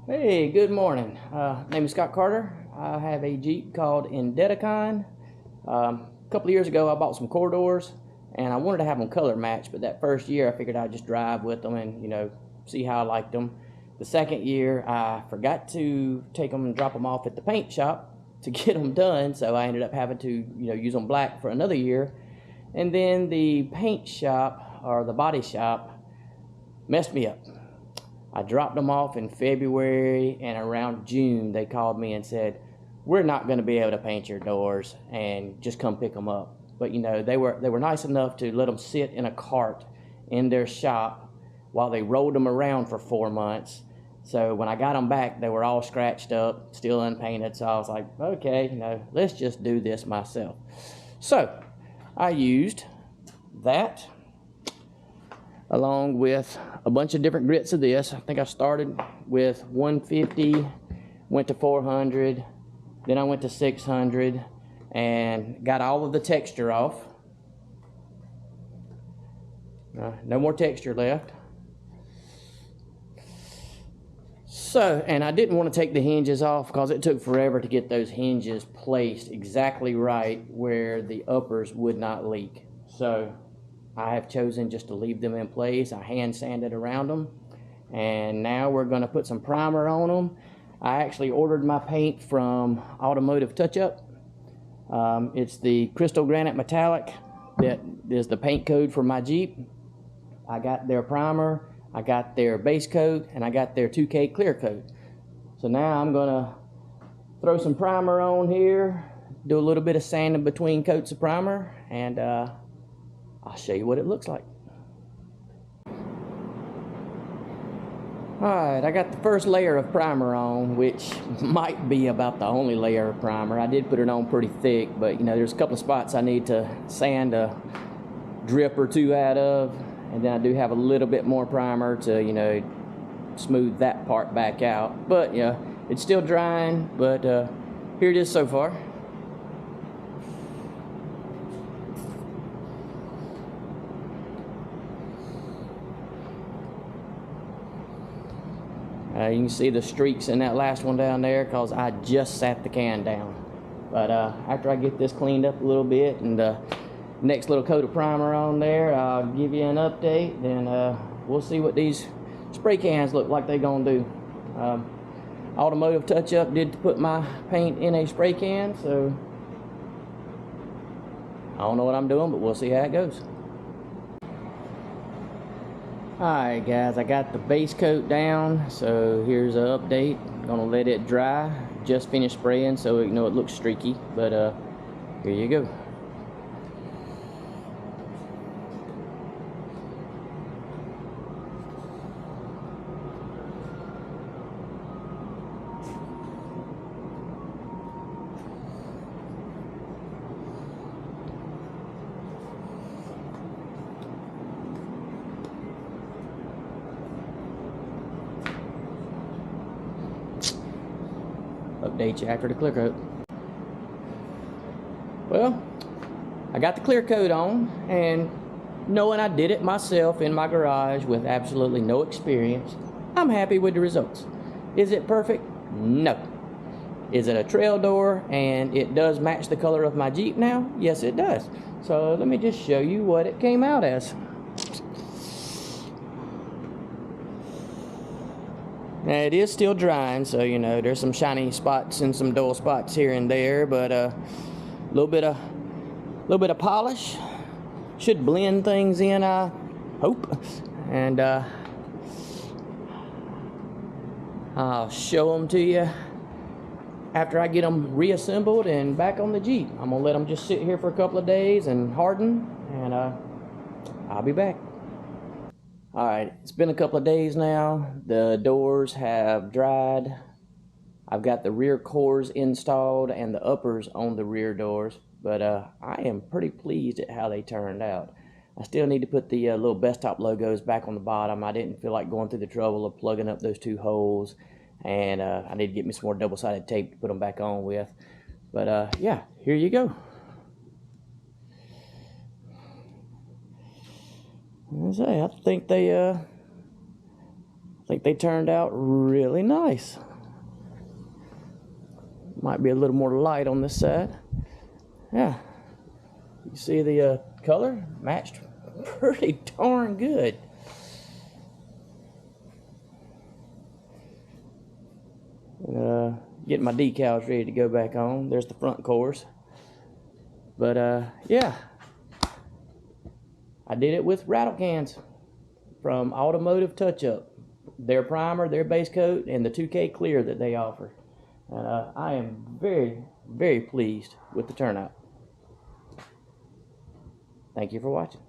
Hey, good morning. Name is Scott Carter. I have a Jeep called Indedicon. A couple of years ago, I bought some corridors, and I wanted to have them color matched. But that first year, I figured I'd just drive with them and see how I liked them. The second year, I forgot to take them and drop them off at the paint shop to get them done, so I ended up having to use them black for another year. And then the paint shop or the body shop messed me up. I dropped them off in February, and around June they called me and said, we're not going to be able to paint your doors and just come pick them up. But they were nice enough to let them sit in a cart in their shop while they rolled them around for 4 months. So when I got them back, they were all scratched up, still unpainted. So I was like, okay, let's just do this myself. So I used that along with a bunch of different grits of this. I think I started with 150, went to 400, then I went to 600 and got all of the texture off. No more texture left. So, and I didn't want to take the hinges off because it took forever to get those hinges placed exactly right where the uppers would not leak. So I have chosen just to leave them in place. I hand sanded around them, and now we're going to put some primer on them. I actually ordered my paint from Automotive Touch-Up. It's the Crystal Granite Metallic that is the paint code for my Jeep. I got their primer, I got their base coat, and I got their 2K clear coat. So now I'm going to throw some primer on here, do a little bit of sanding between coats of primer, and I'll show you what it looks like. Alright, I got the first layer of primer on, which might be about the only layer of primer. I did put it on pretty thick, but there's a couple of spots I need to sand a drip or two out of, and then I do have a little bit more primer to smooth that part back out. But it's still drying, but here it is so far. You can see the streaks in that last one down there because I just sat the can down. But after I get this cleaned up a little bit and the next little coat of primer on there, I'll give you an update. Then we'll see what these spray cans look like they're going to do. Automotive Touch-Up did put my paint in a spray can, so I don't know what I'm doing, but we'll see how it goes. Alright guys, I got the base coat down, so here's an update. I'm gonna let it dry. Just finished spraying, so it looks streaky, but here you go. Update you after the clear coat. Well, I got the clear coat on, and knowing I did it myself in my garage with absolutely no experience, I'm happy with the results. Is it perfect? No. Is it a trail door and it does match the color of my Jeep now? Yes, it does. So let me just show you what it came out as. Now it is still drying, so there's some shiny spots and some dull spots here and there, but a little bit of polish should blend things in, I hope. And I'll show them to you after I get them reassembled and back on the Jeep. I'm gonna let them just sit here for a couple of days and harden, and I'll be back. Alright, it's been a couple of days now. The doors have dried. I've got the rear cores installed and the uppers on the rear doors, but I am pretty pleased at how they turned out. I still need to put the little Bestop logos back on the bottom. I didn't feel like going through the trouble of plugging up those two holes, and I need to get me some more double-sided tape to put them back on with. But yeah, here you go. I think they I think they turned out really nice. Might be a little more light on this side. Yeah, you see the color matched pretty darn good. Getting my decals ready to go back on. There's the front cores. But yeah, I did it with rattle cans from Automotive Touch Up. Their primer, their base coat, and the 2K clear that they offer. And I am very, very pleased with the turnout. Thank you for watching.